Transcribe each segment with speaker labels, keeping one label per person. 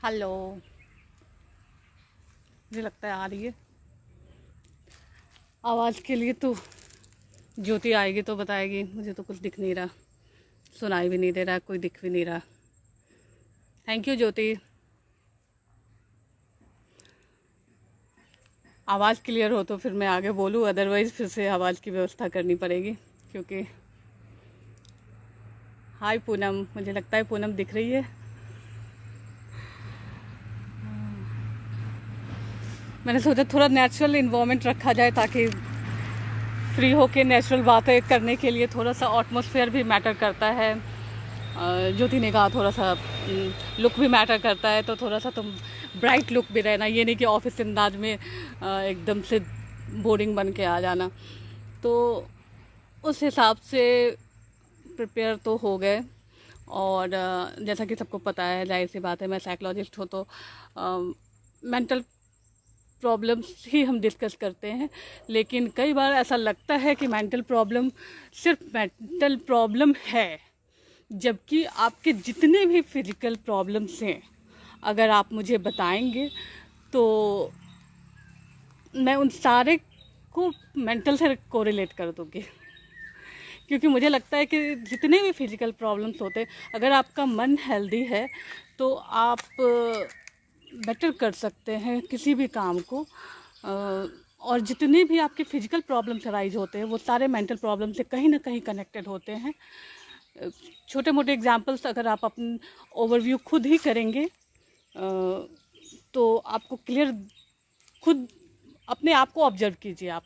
Speaker 1: Hello. मुझे लगता है आ रही है आवाज़ के लिए तो। ज्योति आएगी तो बताएगी। मुझे तो कुछ दिख नहीं रहा, सुनाई भी नहीं दे रहा, कोई दिख भी नहीं रहा। थैंक यू ज्योति। आवाज़ क्लियर हो तो फिर मैं आगे बोलूँ, अदरवाइज़ फिर से आवाज़ की व्यवस्था करनी पड़ेगी। क्योंकि हाय पूनम, मुझे लगता है पूनम दिख रही है। मैंने सोचा थोड़ा नेचुरल इन्वायरमेंट रखा जाए ताकि फ्री होके नेचुरल बातें करने के लिए थोड़ा सा एटमॉस्फेयर भी मैटर करता है। ज्योति ने कहा थोड़ा सा लुक भी मैटर करता है, तो थोड़ा सा तुम ब्राइट लुक भी रहना, ये नहीं कि ऑफिस अंदाज में एकदम से बोरिंग बन के आ जाना। तो उस हिसाब से प्रिपेयर तो हो गए। और जैसा कि सबको पता है, जाहिर सी बात है, मैं साइकोलॉजिस्ट हूँ तो मेंटल प्रॉब्लम्स ही हम डिस्कस करते हैं। लेकिन कई बार ऐसा लगता है कि मेंटल प्रॉब्लम सिर्फ मेंटल प्रॉब्लम है, जबकि आपके जितने भी फिजिकल प्रॉब्लम्स हैं, अगर आप मुझे बताएंगे तो मैं उन सारे को मेंटल से कोरिलेट कर दूँगी। क्योंकि मुझे लगता है कि जितने भी फिजिकल प्रॉब्लम्स होते हैं, अगर आपका मन हेल्दी है तो आप बेटर कर सकते हैं किसी भी काम को। और जितने भी आपके फिजिकल प्रॉब्लम्स अराइज होते हैं, वो सारे मेंटल प्रॉब्लम से कहीं ना कहीं कनेक्टेड होते हैं। छोटे मोटे एग्जांपल्स अगर आप अपन ओवरव्यू खुद ही करेंगे तो आपको क्लियर, खुद अपने आप को ऑब्जर्व कीजिए, आप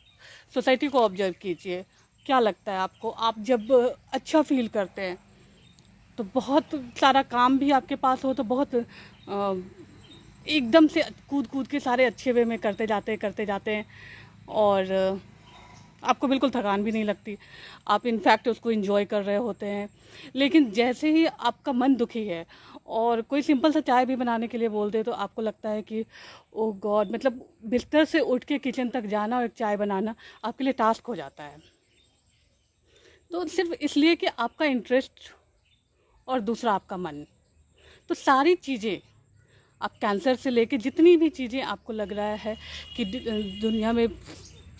Speaker 1: सोसाइटी को ऑब्जर्व कीजिए। क्या लगता है आपको, आप जब अच्छा फील करते हैं तो बहुत सारा काम भी आपके पास हो तो बहुत एकदम से कूद कूद के सारे अच्छे वे में करते जाते हैं। और आपको बिल्कुल थकान भी नहीं लगती, आप इनफैक्ट उसको एंजॉय कर रहे होते हैं। लेकिन जैसे ही आपका मन दुखी है और कोई सिंपल सा चाय भी बनाने के लिए बोल दे तो आपको लगता है कि ओह गॉड, मतलब बिस्तर से उठ के किचन तक जाना और एक चाय बनाना आपके लिए टास्क हो जाता है। तो सिर्फ इसलिए कि आपका इंटरेस्ट और दूसरा आपका मन, तो सारी चीज़ें, आप कैंसर से लेके जितनी भी चीज़ें आपको लग रहा है कि दुनिया में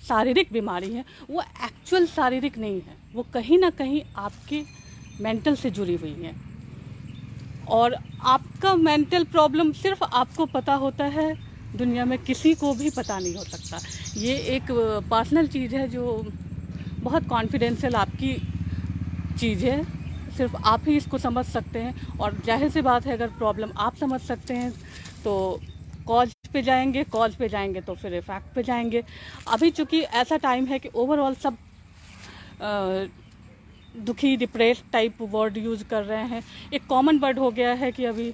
Speaker 1: शारीरिक बीमारी है, वो एक्चुअल शारीरिक नहीं है, वो कहीं ना कहीं आपके मेंटल से जुड़ी हुई है। और आपका मेंटल प्रॉब्लम सिर्फ आपको पता होता है, दुनिया में किसी को भी पता नहीं हो सकता। ये एक पर्सनल चीज़ है जो बहुत कॉन्फिडेंशियल आपकी चीज़ है, सिर्फ आप ही इसको समझ सकते हैं। और जाहिर सी बात है, अगर प्रॉब्लम आप समझ सकते हैं तो कॉज पे जाएंगे तो फिर इफेक्ट पे जाएंगे। अभी चूँकि ऐसा टाइम है कि ओवरऑल सब दुखी, डिप्रेस टाइप वर्ड यूज़ कर रहे हैं। एक कॉमन वर्ड हो गया है कि अभी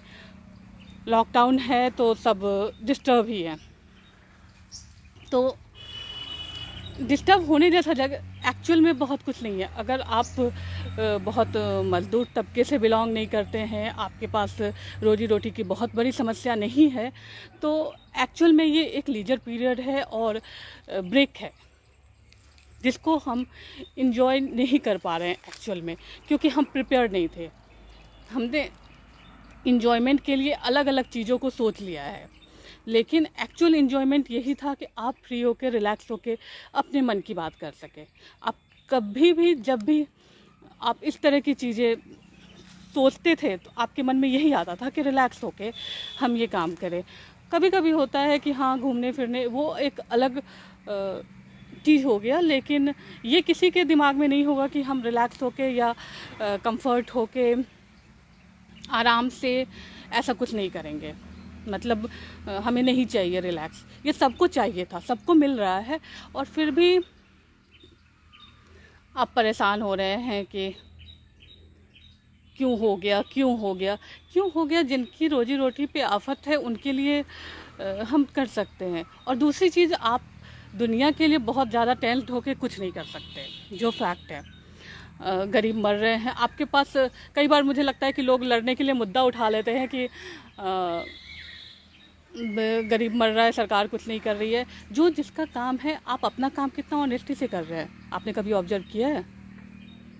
Speaker 1: लॉकडाउन है तो सब डिस्टर्ब ही हैं। तो डिस्टर्ब होने जैसा जगह एक्चुअल में बहुत कुछ नहीं है। अगर आप बहुत मजदूर तबके से बिलोंग नहीं करते हैं, आपके पास रोजी रोटी की बहुत बड़ी समस्या नहीं है, तो एक्चुअल में ये एक लीजर पीरियड है और ब्रेक है, जिसको हम इंजॉय नहीं कर पा रहे हैं एक्चुअल में, क्योंकि हम प्रिपेयर नहीं थे। हमने इंजॉयमेंट के लिए अलग अलग चीज़ों को सोच लिया है, लेकिन एक्चुअल इन्जॉयमेंट यही था कि आप फ्री होके, रिलैक्स होके अपने मन की बात कर सकें। आप कभी भी, जब भी आप इस तरह की चीज़ें सोचते थे तो आपके मन में यही आता था कि रिलैक्स होके हम ये काम करें। कभी कभी होता है कि हाँ, घूमने फिरने वो एक अलग चीज़ हो गया, लेकिन ये किसी के दिमाग में नहीं होगा कि हम रिलैक्स होके या कंफर्ट होके आराम से ऐसा कुछ नहीं करेंगे। मतलब हमें नहीं चाहिए रिलैक्स, ये सबको चाहिए था, सबको मिल रहा है, और फिर भी आप परेशान हो रहे हैं कि क्यों हो गया, क्यों हो गया, क्यों हो गया। जिनकी रोजी रोटी पे आफत है उनके लिए हम कर सकते हैं। और दूसरी चीज़, आप दुनिया के लिए बहुत ज़्यादा टेंस्ड होकर कुछ नहीं कर सकते, जो फैक्ट है। गरीब मर रहे हैं आपके पास। कई बार मुझे लगता है कि लोग लड़ने के लिए मुद्दा उठा लेते हैं कि गरीब मर रहा है, सरकार कुछ नहीं कर रही है। जो जिसका काम है, आप अपना काम कितना ऑनेस्टी से कर रहे हैं, आपने कभी ऑब्जर्व किया है?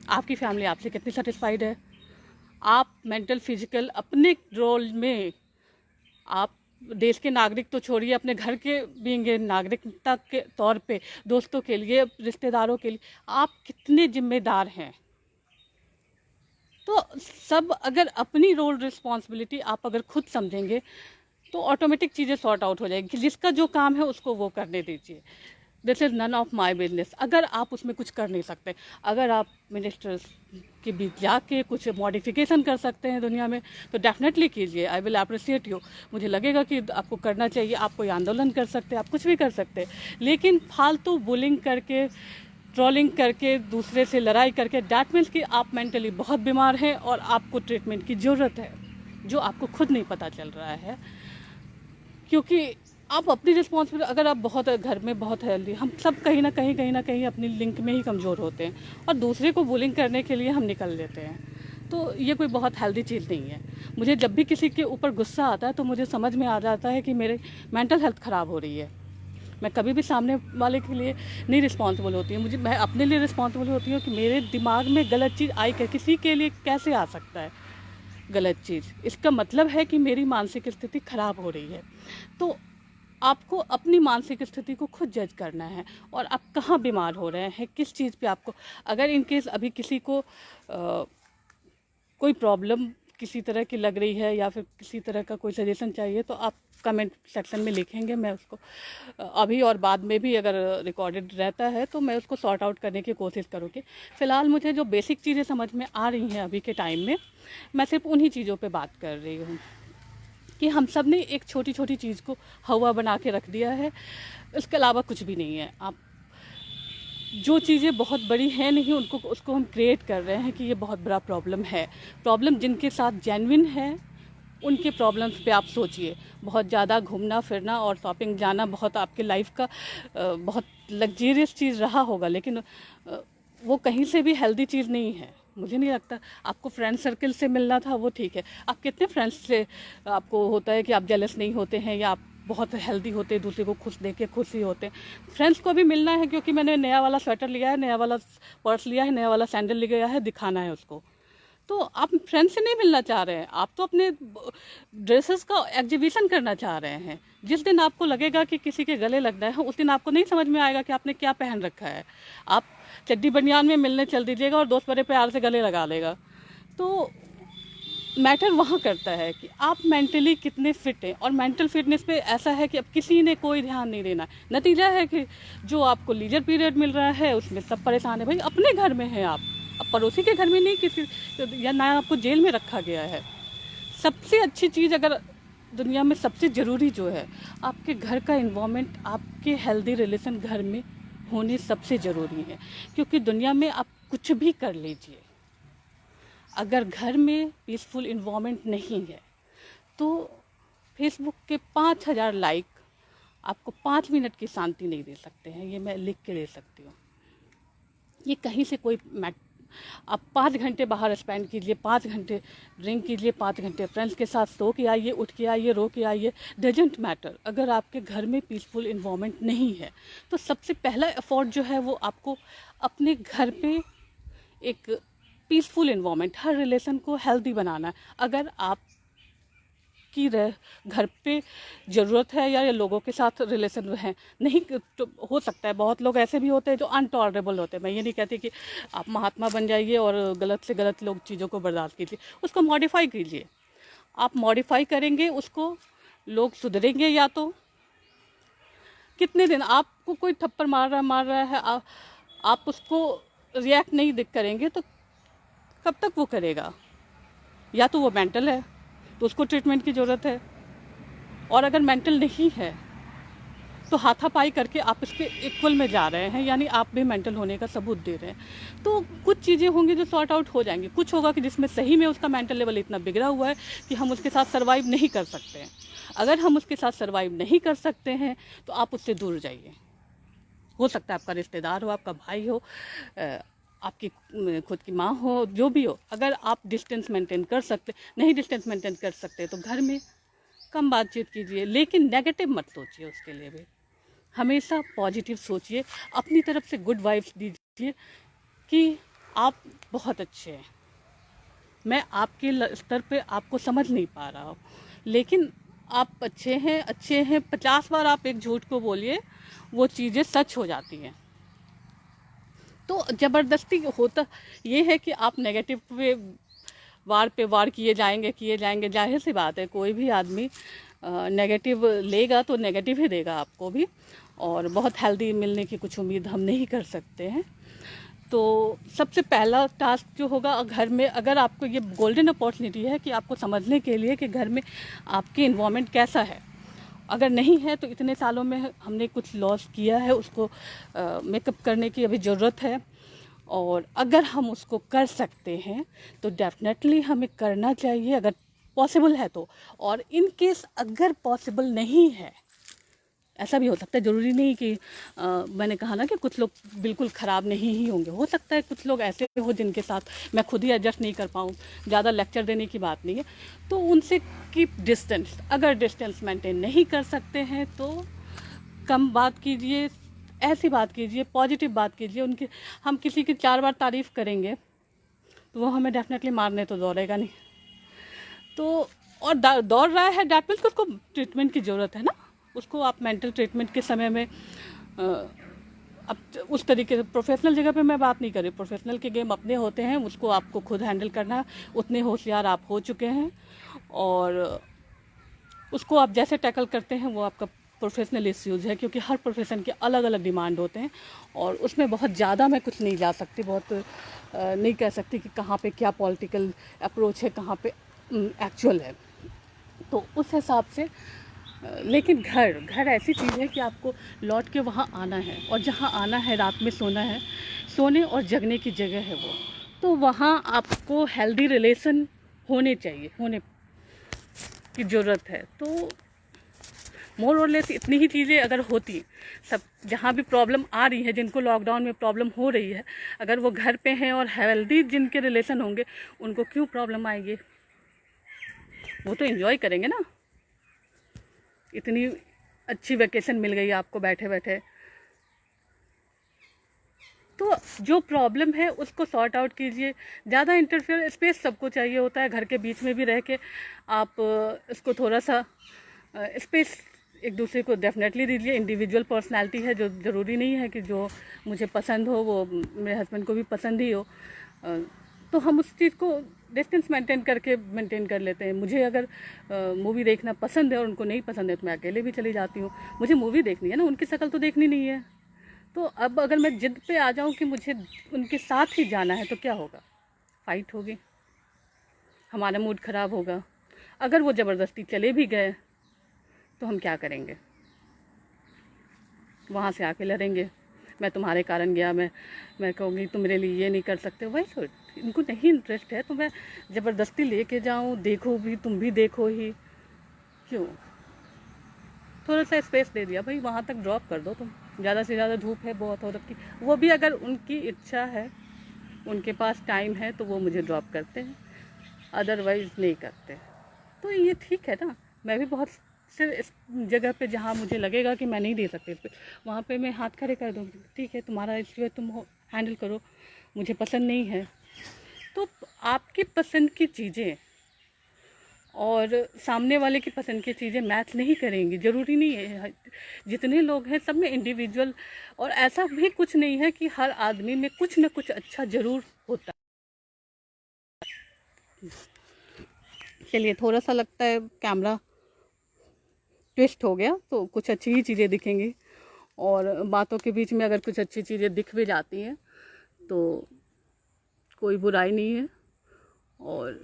Speaker 1: आपकी फैमिली आपसे कितनी सेटिस्फाइड है? आप मेंटल फिजिकल अपने रोल में आप देश के नागरिक तो छोड़िए, अपने घर के भी नागरिकता के तौर पे दोस्तों के लिए, रिश्तेदारों के लिए आप कितने जिम्मेदार हैं। तो सब अगर अपनी रोल रिस्पॉन्सिबिलिटी आप अगर खुद समझेंगे तो ऑटोमेटिक चीज़ें सॉर्ट आउट हो जाएगी। जिसका जो काम है उसको वो करने दीजिए। This is none of my business. अगर आप उसमें कुछ कर नहीं सकते, अगर आप मिनिस्टर्स के बीच जाके कुछ मॉडिफिकेशन कर सकते हैं दुनिया में, तो डेफिनेटली कीजिए। I will appreciate you. मुझे लगेगा कि आपको करना चाहिए। आप कोई आंदोलन कर सकते हैं, आप कुछ भी कर सकते हैं, लेकिन फालतू बुलिंग करके, ट्रोलिंग करके, दूसरे से लड़ाई करके, डैट मीन्स कि आप मेंटली बहुत बीमार हैं और आपको ट्रीटमेंट की ज़रूरत है, जो आपको खुद नहीं पता चल रहा है। क्योंकि आप अपनी रिस्पॉन्सिबिलिटी, अगर आप बहुत घर में बहुत हेल्दी, हम सब कहीं ना कहीं अपनी लिंक में ही कमज़ोर होते हैं और दूसरे को बुलिंग करने के लिए हम निकल लेते हैं। तो ये कोई बहुत हेल्दी चीज़ नहीं है। मुझे जब भी किसी के ऊपर गुस्सा आता है तो मुझे समझ में आ जाता है कि मेरे मेंटल हेल्थ ख़राब हो रही है। मैं कभी भी सामने वाले के लिए नहीं रिस्पॉन्सिबल होती हूँ, मैं अपने लिए रिस्पॉन्सिबल होती हूँ कि मेरे दिमाग में गलत चीज़ आई किसी के लिए कैसे आ सकता है गलत चीज़। इसका मतलब है कि मेरी मानसिक स्थिति ख़राब हो रही है। तो आपको अपनी मानसिक स्थिति को खुद जज करना है और आप कहाँ बीमार हो रहे हैं, किस चीज़ पे आपको, अगर इनकेस अभी किसी को कोई प्रॉब्लम किसी तरह की लग रही है या फिर किसी तरह का कोई सजेशन चाहिए तो आप कमेंट सेक्शन में लिखेंगे। मैं उसको अभी और बाद में भी अगर रिकॉर्डेड रहता है तो मैं उसको सॉर्ट आउट करने की कोशिश करूँगी। फ़िलहाल मुझे जो बेसिक चीज़ें समझ में आ रही हैं अभी के टाइम में, मैं सिर्फ उन्हीं चीज़ों पे बात कर रही हूँ कि हम सब ने एक छोटी छोटी चीज़ को हवा बना के रख दिया है। इसके अलावा कुछ भी नहीं है। आप जो चीज़ें बहुत बड़ी हैं नहीं, उसको हम क्रिएट कर रहे हैं कि ये बहुत बड़ा प्रॉब्लम है। प्रॉब्लम जिनके साथ जेन्युइन है उनके प्रॉब्लम्स पे आप सोचिए। बहुत ज़्यादा घूमना फिरना और शॉपिंग जाना बहुत आपके लाइफ का बहुत लग्जरियस चीज़ रहा होगा, लेकिन वो कहीं से भी हेल्दी चीज़ नहीं है। मुझे नहीं लगता। आपको फ्रेंड सर्कल से मिलना था वो ठीक है, आप कितने फ्रेंड्स से आपको होता है कि आप जेलस नहीं होते हैं या आप बहुत हेल्दी होते हैं, दूसरे को खुश देख के खुशी होते हैं। फ्रेंड्स को भी मिलना है क्योंकि मैंने नया वाला स्वेटर लिया है, नया वाला पर्स लिया है, नया वाला सैंडल लिया है, दिखाना है उसको। तो आप फ्रेंड से नहीं मिलना चाह रहे हैं, आप तो अपने ड्रेसेस का एग्जीबिशन करना चाह रहे हैं। जिस दिन आपको लगेगा कि किसी के गले लगना है उस दिन आपको नहीं समझ में आएगा कि आपने क्या पहन रखा है। आप चड्डी बनियान में मिलने चल दीजिएगा और दोस्त बड़े प्यार से गले लगा लेगा। तो मैटर वहाँ करता है कि आप मेंटली कितने फिट हैं, और मेंटल फिटनेस पे ऐसा है कि अब किसी ने कोई ध्यान नहीं देना। नतीजा है कि जो आपको लीजर पीरियड मिल रहा है उसमें सब परेशान है। भाई अपने घर में हैं आप, अब पड़ोसी के घर में नहीं, किसी या ना आपको जेल में रखा गया है। सबसे अच्छी चीज़ अगर दुनिया में सबसे ज़रूरी जो है आपके घर का इन्वायरमेंट, आपके हेल्दी रिलेशन घर में होने सबसे ज़रूरी है। क्योंकि दुनिया में आप कुछ भी कर लीजिए, अगर घर में पीसफुल इन्वायरमेंट नहीं है तो फेसबुक के 5000 लाइक आपको 5 मिनट की शांति नहीं दे सकते हैं। ये मैं लिख के दे सकती हूँ। ये कहीं से कोई आप 5 घंटे बाहर स्पेंड कीजिए, 5 घंटे ड्रिंक कीजिए, 5 घंटे फ्रेंड्स के साथ सो के आइए, उठ के आइए, रो के आइए, डजेंट मैटर। अगर आपके घर में पीसफुल इन्वायरमेंट नहीं है तो सबसे पहला एफर्ट जो है वो आपको अपने घर पे एक पीसफुल इन्वायरमेंट, हर रिलेशन को हेल्दी बनाना है। अगर आप की घर पे ज़रूरत है या लोगों के साथ रिलेशन है नहीं, तो हो सकता है बहुत लोग ऐसे भी होते हैं जो अनटॉलरेबल होते हैं। मैं ये नहीं कहती कि आप महात्मा बन जाइए और गलत से गलत लोग चीज़ों को बर्दाश्त कीजिए, उसको मॉडिफाई कीजिए। आप मॉडिफाई करेंगे उसको, लोग सुधरेंगे। या तो कितने दिन आपको कोई थप्पड़ मार रहा है, आप उसको रिएक्ट नहीं करेंगे तो कब तक वो करेगा? या तो वो मेंटल है तो उसको ट्रीटमेंट की ज़रूरत है, और अगर मेंटल नहीं है तो हाथापाई करके आप इसके इक्वल में जा रहे हैं, यानी आप भी मेंटल होने का सबूत दे रहे हैं। तो कुछ चीज़ें होंगी जो सॉर्ट आउट हो जाएंगी, कुछ होगा कि जिसमें सही में उसका मेंटल लेवल इतना बिगड़ा हुआ है कि हम उसके साथ सर्वाइव नहीं कर सकते हैं। अगर हम उसके साथ सर्वाइव नहीं कर सकते हैं तो आप उससे दूर जाइए। हो सकता है आपका रिश्तेदार हो, आपका भाई हो, आपकी खुद की माँ हो, जो भी हो। अगर आप डिस्टेंस मेंटेन कर सकते, नहीं डिस्टेंस मेंटेन कर सकते तो घर में कम बातचीत कीजिए, लेकिन नेगेटिव मत सोचिए। उसके लिए भी हमेशा पॉजिटिव सोचिए, अपनी तरफ से गुड वाइब्स दीजिए कि आप बहुत अच्छे हैं। मैं आपके स्तर पे आपको समझ नहीं पा रहा हूँ, लेकिन आप अच्छे हैं 50 बार आप एक झूठ को बोलिए, वो चीज़ें सच हो जाती हैं। तो ज़बरदस्ती होता ये है कि आप नेगेटिव पे वार किए जाएंगे। जाहिर सी बात है, कोई भी आदमी नेगेटिव लेगा तो नेगेटिव ही देगा आपको भी, और बहुत हेल्दी मिलने की कुछ उम्मीद हम नहीं कर सकते हैं। तो सबसे पहला टास्क जो होगा घर में, अगर आपको ये गोल्डन अपॉर्चुनिटी है कि आपको समझने के लिए कि घर में आपकी इन्वायरमेंट कैसा है। अगर नहीं है तो इतने सालों में हमने कुछ लॉस किया है, उसको मेकअप करने की अभी ज़रूरत है। और अगर हम उसको कर सकते हैं तो डेफिनेटली हमें करना चाहिए, अगर पॉसिबल है तो। और इन केस अगर पॉसिबल नहीं है, ऐसा भी हो सकता है, ज़रूरी नहीं कि मैंने कहा ना कि कुछ लोग बिल्कुल ख़राब नहीं ही होंगे, हो सकता है कुछ लोग ऐसे हो जिनके साथ मैं खुद ही एडजस्ट नहीं कर पाऊँ। ज़्यादा लेक्चर देने की बात नहीं है, तो उनसे कीप डिस्टेंस। अगर डिस्टेंस मेंटेन नहीं कर सकते हैं तो कम बात कीजिए, ऐसी बात कीजिए, पॉजिटिव बात कीजिए। उनकी हम किसी की 4 बार तारीफ़ करेंगे तो वो हमें डेफिनेटली मारने तो दौड़ेगा नहीं। तो और दौड़ रहा है डैट मीन्स उसको ट्रीटमेंट की ज़रूरत है ना, उसको आप मेंटल ट्रीटमेंट के समय में अब उस तरीके से प्रोफेशनल जगह पे मैं बात नहीं कर रही। प्रोफेशनल के गेम अपने होते हैं, उसको आपको खुद हैंडल करना, उतने होशियार आप हो चुके हैं, और उसको आप जैसे टैकल करते हैं वो आपका प्रोफेशनल इश्यूज़ है, क्योंकि हर प्रोफेशन के अलग अलग डिमांड होते हैं, और उसमें बहुत ज़्यादा मैं कुछ नहीं जा सकती, बहुत नहीं कह सकती कि कहाँ पे क्या पॉलिटिकल अप्रोच है, कहाँ पे एक्चुअल है। तो उस हिसाब से लेकिन घर ऐसी चीज़ है कि आपको लौट के वहाँ आना है, और जहाँ आना है रात में सोना है, सोने और जगने की जगह है वो। तो वहाँ आपको हेल्दी रिलेशन होने चाहिए, होने की ज़रूरत है। तो मोर और लेस इतनी ही चीज़ें अगर होती, सब जहाँ भी प्रॉब्लम आ रही है, जिनको लॉकडाउन में प्रॉब्लम हो रही है, अगर वो घर पे हैं और हेल्दी जिनके रिलेशन होंगे, उनको क्यों प्रॉब्लम आएगी? वो तो एंजॉय करेंगे ना। इतनी अच्छी वैकेशन मिल गई आपको बैठे बैठे, तो जो प्रॉब्लम है उसको सॉर्ट आउट कीजिए। ज़्यादा इंटरफेयर स्पेस सबको चाहिए होता है, घर के बीच में भी रह के आप इसको थोड़ा सा स्पेस एक दूसरे को डेफिनेटली दीजिए। इंडिविजुअल पर्सनालिटी है, जो ज़रूरी नहीं है कि जो मुझे पसंद हो वो मेरे हस्बैंड को भी पसंद ही हो। तो हम उस चीज़ को डिस्टेंस मेंटेन कर लेते हैं। मुझे अगर मूवी देखना पसंद है और उनको नहीं पसंद है तो मैं अकेले भी चली जाती हूँ। मुझे मूवी देखनी है ना, उनकी शक्ल तो देखनी नहीं है। तो अब अगर मैं जिद पे आ जाऊँ कि मुझे उनके साथ ही जाना है तो क्या होगा? फाइट होगी, हमारा मूड ख़राब होगा। अगर वो ज़बरदस्ती चले भी गए तो हम क्या करेंगे? वहाँ से आके लड़ेंगे, मैं तुम्हारे कारण गया, मैं कहूँगी तुम मेरे लिए ये नहीं कर सकते। वही तो, इनको नहीं इंटरेस्ट है तो मैं ज़बरदस्ती लेके जाऊँ, देखो भी, तुम भी देखो ही, क्यों? थोड़ा सा स्पेस दे दिया, भाई वहाँ तक ड्रॉप कर दो तुम, ज़्यादा से ज़्यादा धूप है बहुत हो रखी, वो भी अगर उनकी इच्छा है, उनके पास टाइम है तो वो मुझे ड्रॉप करते हैं, अदरवाइज़ नहीं करते। तो ये ठीक है ना। मैं भी बहुत से इस जगह पे जहाँ मुझे लगेगा कि मैं नहीं दे सकती इस पे, वहाँ पे मैं हाथ खड़े कर दूँगी, ठीक है तुम्हारा इश्यू है, तुम हैंडल करो, मुझे पसंद नहीं है। तो आपकी पसंद की चीज़ें और सामने वाले की पसंद की चीज़ें मैच नहीं करेंगी, ज़रूरी नहीं है। जितने लोग हैं सब में इंडिविजुअल, और ऐसा भी कुछ नहीं है कि हर आदमी में कुछ ना कुछ अच्छा ज़रूर होता है। चलिए, थोड़ा सा लगता है कैमरा ट्विस्ट हो गया तो कुछ अच्छी ही चीज़ें दिखेंगी, और बातों के बीच में अगर कुछ अच्छी चीज़ें दिख भी जाती हैं तो कोई बुराई नहीं है। और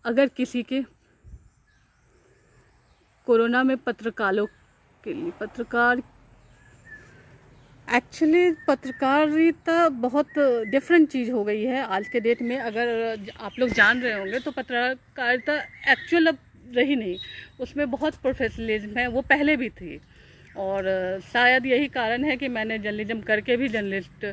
Speaker 1: अगर किसी के कोरोना में पत्रकारों के लिए एक्चुअली पत्रकारिता बहुत डिफरेंट चीज़ हो गई है आज के डेट में। अगर आप लोग जान रहे होंगे तो पत्रकारिता एक्चुअल अब रही नहीं, उसमें बहुत प्रोफेशनलिज्म है, वो पहले भी थी। और शायद यही कारण है कि मैंने जर्नलिज्म करके भी जर्नलिस्ट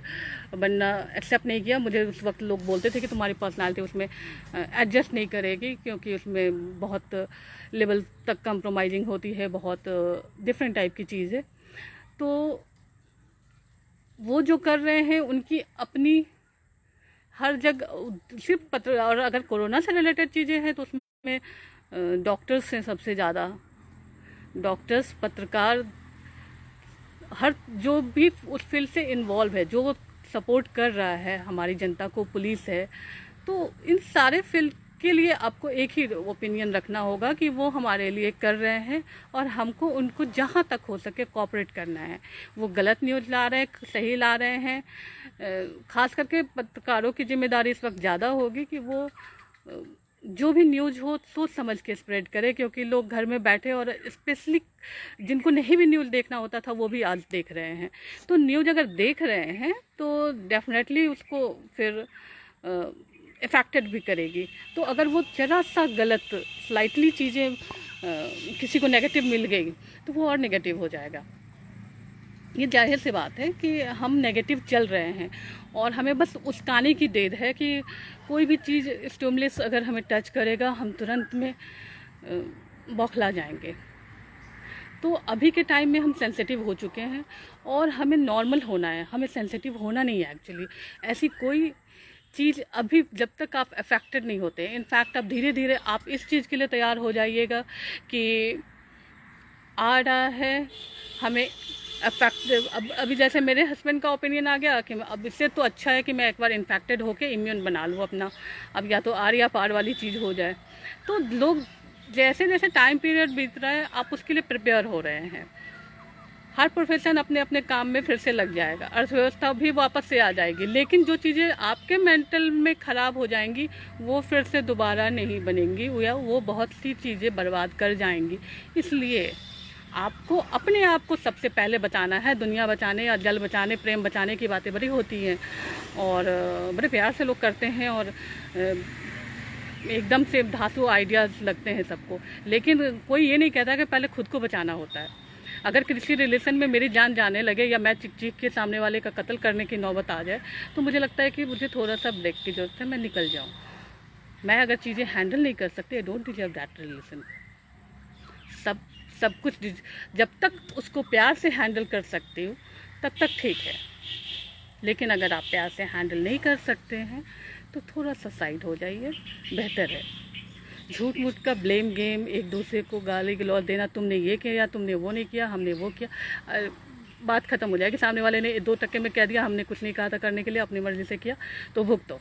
Speaker 1: बनना एक्सेप्ट नहीं किया। मुझे उस वक्त लोग बोलते थे कि तुम्हारी पर्सनालिटी उसमें एडजस्ट नहीं करेगी, क्योंकि उसमें बहुत लेवल तक कंप्रोमाइजिंग होती है, बहुत डिफरेंट टाइप की चीज़ है। तो वो जो कर रहे हैं उनकी अपनी हर जगह सिर्फ पत्र, और अगर कोरोना से रिलेटेड चीज़ें हैं तो उसमें डॉक्टर्स हैं सबसे ज़्यादा, डॉक्टर्स, पत्रकार, हर जो भी उस फील्ड से इन्वॉल्व है, जो सपोर्ट कर रहा है हमारी जनता को, पुलिस है, तो इन सारे फील्ड के लिए आपको एक ही ओपिनियन रखना होगा कि वो हमारे लिए कर रहे हैं और हमको उनको जहाँ तक हो सके कोऑपरेट करना है। वो गलत न्यूज़ ला रहे हैं, सही ला रहे हैं, ख़ास करके पत्रकारों की जिम्मेदारी इस वक्त ज़्यादा होगी कि वो जो भी न्यूज़ हो सोच समझ के स्प्रेड करे, क्योंकि लोग घर में बैठे और स्पेशली जिनको नहीं भी न्यूज़ देखना होता था वो भी आज देख रहे हैं। तो न्यूज़ अगर देख रहे हैं तो डेफिनेटली उसको फिर इफ़ेक्टेड भी करेगी। तो अगर वो ज़रा सा गलत स्लाइटली चीज़ें किसी को नेगेटिव मिल गई तो वो और नेगेटिव हो जाएगा। ये जाहिर सी बात है कि हम नेगेटिव चल रहे हैं और हमें बस उस्काने की देर है कि कोई भी चीज़ स्टिमुलस अगर हमें टच करेगा हम तुरंत में बौखला जाएंगे। तो अभी के टाइम में हम सेंसिटिव हो चुके हैं और हमें नॉर्मल होना है, हमें सेंसिटिव होना नहीं है। एक्चुअली ऐसी कोई चीज़ अभी जब तक आप अफेक्टेड नहीं होते, इनफैक्ट अब धीरे धीरे आप इस चीज़ के लिए तैयार हो जाइएगा कि आ रहा है हमें अफेक्ट। अब अभी जैसे मेरे हस्बैंड का ओपिनियन आ गया कि अब इससे तो अच्छा है कि मैं एक बार इन्फेक्टेड होके इम्यून बना लूँ अपना, अब या तो आर या पार वाली चीज़ हो जाए। तो लोग जैसे जैसे टाइम पीरियड बीत रहा है आप उसके लिए प्रिपेयर हो रहे हैं। हर प्रोफेशन अपने अपने काम में फिर से लग जाएगा, अर्थव्यवस्था भी वापस से आ जाएगी, लेकिन जो चीज़ें आपके मेंटल में ख़राब हो जाएंगी वो फिर से दोबारा नहीं बनेंगी या वो बहुत सी चीज़ें बर्बाद कर जाएंगी। इसलिए आपको अपने आप को सबसे पहले बचाना है। दुनिया बचाने या जल बचाने, प्रेम बचाने की बातें बड़ी होती हैं और बड़े प्यार से लोग करते हैं और एकदम से धांसू आइडियाज़ लगते हैं सबको, लेकिन कोई ये नहीं कहता कि पहले खुद को बचाना होता है। अगर किसी रिलेशन में मेरी जान जाने लगे या मैं चीख के सामने वाले का कत्ल करने की नौबत आ जाए तो मुझे लगता है कि मुझे थोड़ा सा ब्रेक की ज़रूरत है, मैं निकल जाऊँ। मैं अगर चीज़ें हैंडल नहीं कर सकती, I don't deserve that relation. सब कुछ जब तक उसको प्यार से हैंडल कर सकती हूँ तब तक ठीक है, लेकिन अगर आप प्यार से हैंडल नहीं कर सकते हैं तो थोड़ा सा साइड हो जाइए, बेहतर है। झूठ मूठ का ब्लेम गेम, एक दूसरे को गाली गलौज देना, तुमने ये किया, तुमने वो नहीं किया, हमने वो किया, बात ख़त्म हो जाएगी। सामने वाले ने 2 टक्के में कह दिया हमने कुछ नहीं कहा था करने के लिए, अपनी मर्ज़ी से किया तो भुगतो।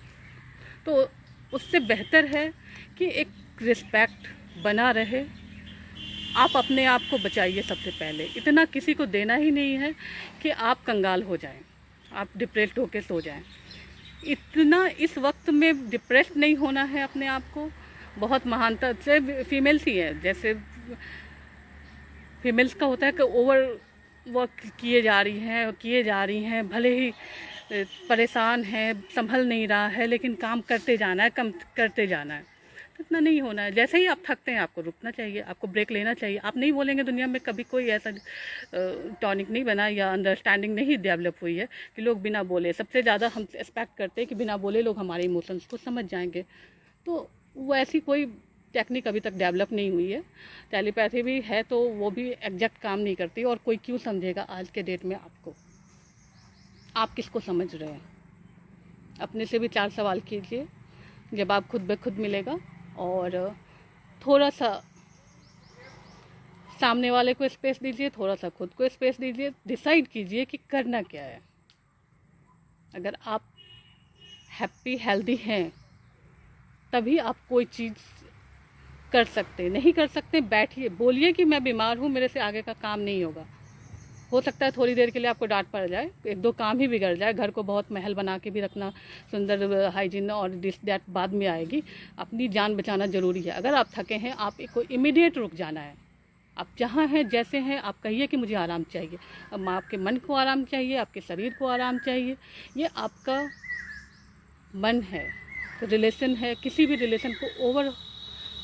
Speaker 1: तो उससे बेहतर है कि एक रिस्पेक्ट बना रहे। आप अपने आप को बचाइए सबसे पहले। इतना किसी को देना ही नहीं है कि आप कंगाल हो जाएं, आप डिप्रेस्ड होकर सो जाएं। इतना इस वक्त में डिप्रेस्ड नहीं होना है अपने आप को। बहुत महानता से फीमेल्स ही है, जैसे फीमेल्स का होता है कि ओवर वर्क किए जा रही हैं, भले ही परेशान है, संभल नहीं रहा है, लेकिन काम करते जाना है, कम करते जाना है। इतना नहीं होना है। जैसे ही आप थकते हैं आपको रुकना चाहिए, आपको ब्रेक लेना चाहिए। आप नहीं बोलेंगे, दुनिया में कभी कोई ऐसा टॉनिक नहीं बना या अंडरस्टैंडिंग नहीं डेवलप हुई है कि लोग बिना बोले, सबसे ज़्यादा हम एक्सपेक्ट करते हैं कि बिना बोले लोग हमारे इमोशंस को समझ जाएंगे। तो वो ऐसी कोई टेक्निक अभी तक डेवलप नहीं हुई है। टेलीपैथी भी है तो वो भी एग्जैक्ट काम नहीं करती, और कोई क्यों समझेगा आज के डेट में आपको। आप किसको समझ रहे हैं? अपने से भी 4 सवाल कीजिए जब आप खुद ब खुद मिलेगा, और थोड़ा सा सामने वाले को स्पेस दीजिए, थोड़ा सा खुद को स्पेस दीजिए, डिसाइड कीजिए कि करना क्या है। अगर आप हैप्पी हेल्दी हैं तभी आप कोई चीज़ कर सकते, नहीं कर सकते बैठिए, बोलिए कि मैं बीमार हूँ, मेरे से आगे का काम नहीं होगा। हो सकता है थोड़ी देर के लिए आपको डांट पड़ जाए, 1-2 काम ही बिगड़ जाए, घर को बहुत महल बना के भी रखना, सुंदर हाइजीन और दिस दैट बाद में आएगी। अपनी जान बचाना ज़रूरी है। अगर आप थके हैं, आपको इमीडिएट रुक जाना है। आप जहाँ हैं, जैसे हैं, आप कहिए कि मुझे आराम चाहिए। अब आपके मन को आराम चाहिए, आपके शरीर को आराम चाहिए। ये आपका मन है, रिलेशन है, किसी भी रिलेशन को ओवर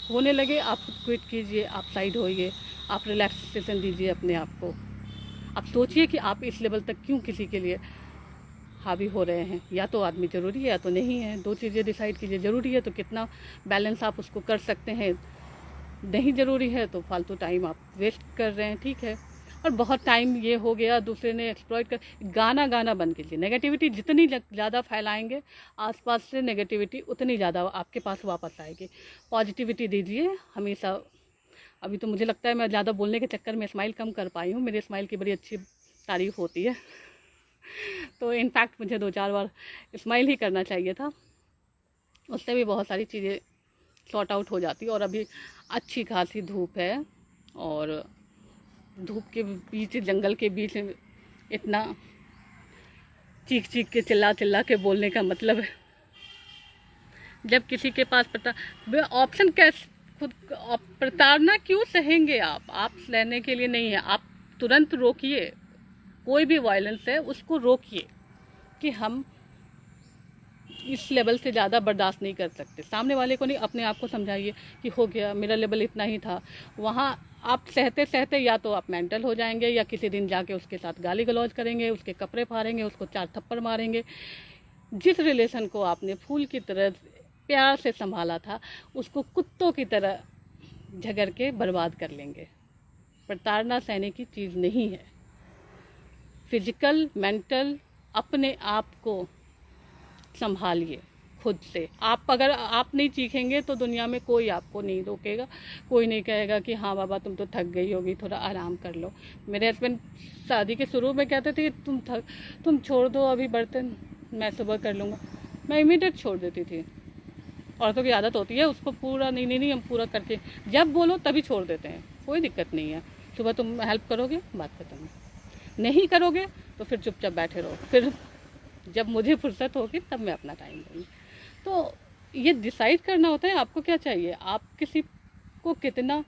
Speaker 1: होने लगे आप क्विट कीजिए, आप साइड होइए, आप रिलैक्सेशन दीजिए अपने आप को। आप सोचिए कि आप इस लेवल तक क्यों किसी के लिए हावी हो रहे हैं। या तो आदमी ज़रूरी है या तो नहीं है, 2 चीज़ें डिसाइड कीजिए। ज़रूरी है तो कितना बैलेंस आप उसको कर सकते हैं, नहीं ज़रूरी है तो फालतू टाइम आप वेस्ट कर रहे हैं, ठीक है। और बहुत टाइम ये हो गया दूसरे ने एक्सप्लॉइट कर, गाना बंद कीजिए। नेगेटिविटी जितनी ज़्यादा फैलाएंगे आसपास से, नेगेटिविटी उतनी ज़्यादा आपके पास वापस आएगी। पॉजिटिविटी दीजिए हमेशा, अभी तो मुझे लगता है मैं ज़्यादा बोलने के चक्कर में स्माइल कम कर पाई हूँ, मेरे स्माइल की बड़ी अच्छी तारीफ़ होती है। तो इनफैक्ट मुझे 2-4 बार स्माइल ही करना चाहिए था, उससे भी बहुत सारी चीज़ें सॉर्ट आउट हो जाती। और अभी अच्छी खासी धूप है, और धूप के बीच, जंगल के बीच इतना चीख चीख के, चिल्ला चिल्ला के बोलने का मतलब है, जब किसी के पास ऑप्शन कैसे, खुद प्रताड़ना क्यों सहेंगे आप सहने के लिए नहीं है। आप तुरंत रोकिए, कोई भी वायलेंस है उसको रोकिए कि हम इस लेवल से ज़्यादा बर्दाश्त नहीं कर सकते। सामने वाले को नहीं, अपने आप को समझाइए कि हो गया, मेरा लेवल इतना ही था। वहाँ आप सहते सहते या तो आप मेंटल हो जाएंगे, या किसी दिन जाके उसके साथ गाली गलौज करेंगे, उसके कपड़े फाड़ेंगे, उसको 4 थप्पड़ मारेंगे। जिस रिलेशन को आपने फूल की तरह प्यार से संभाला था, उसको कुत्तों की तरह झगड़ के बर्बाद कर लेंगे। प्रताड़ना सहने की चीज़ नहीं है। फिजिकल, मेंटल अपने आप को संभालिए खुद से। आप अगर आप नहीं चीखेंगे तो दुनिया में कोई आपको नहीं रोकेगा, कोई नहीं कहेगा कि हाँ बाबा तुम तो थक गई होगी, थोड़ा आराम कर लो। मेरे हस्बैंड शादी के शुरू में कहते थे तुम छोड़ दो अभी बर्तन, मैं सुबह कर लूँगा। मैं इमीडिएट छोड़ देती थी। औरतों की आदत होती है, उसको पूरा नहीं हम पूरा करके, जब बोलो तभी छोड़ देते हैं, कोई दिक्कत नहीं है। सुबह तुम हेल्प करोगे, बात खत्म। नहीं करोगे तो फिर चुपचाप बैठे रहो, फिर जब मुझे फुर्सत होगी तब मैं अपना टाइम दूँगी। तो ये डिसाइड करना होता है आपको क्या चाहिए, आप किसी को कितना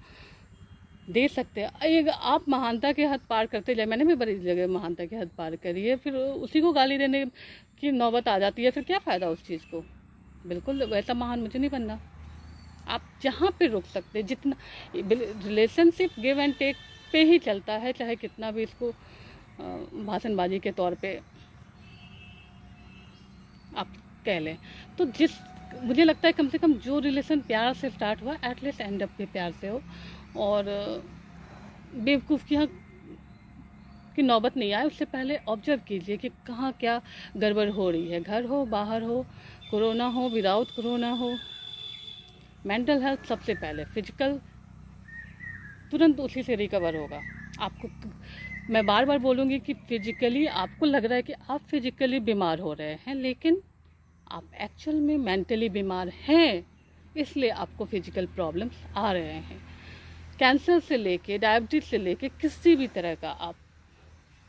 Speaker 1: दे सकते हैं। एक आप महानता के हद पार करते जाए, मैंने भी बड़ी जगह महानता के हद पार करी है, फिर उसी को गाली देने की नौबत आ जाती है, फिर क्या फ़ायदा उस चीज़ को। बिल्कुल वैसा महान मुझे नहीं बनना। आप जहाँ पे रुक सकते, जितना रिलेशनशिप गिव एंड टेक पे ही चलता है, चाहे कितना भी इसको भाषणबाजी के तौर पे आप कह लें। तो मुझे लगता है कम से कम जो रिलेशन प्यार से स्टार्ट हुआ, एटलीस्ट एंड अप भी प्यार से हो, और बेवकूफ़ की नौबत नहीं आए। उससे पहले ऑब्जर्व कीजिए कि कहाँ क्या गड़बड़ हो रही है, घर हो, बाहर हो, कोरोना हो, विदाउट कोरोना हो। मेंटल हेल्थ सबसे पहले, फिजिकल तुरंत उसी से रिकवर होगा। आपको मैं बार बार बोलूँगी कि फिजिकली आपको लग रहा है कि आप फिजिकली बीमार हो रहे हैं, लेकिन आप एक्चुअल में मेंटली बीमार हैं, इसलिए आपको फिजिकल प्रॉब्लम्स आ रहे हैं। कैंसर से लेके, डायबिटीज से लेके, किसी भी तरह का आप,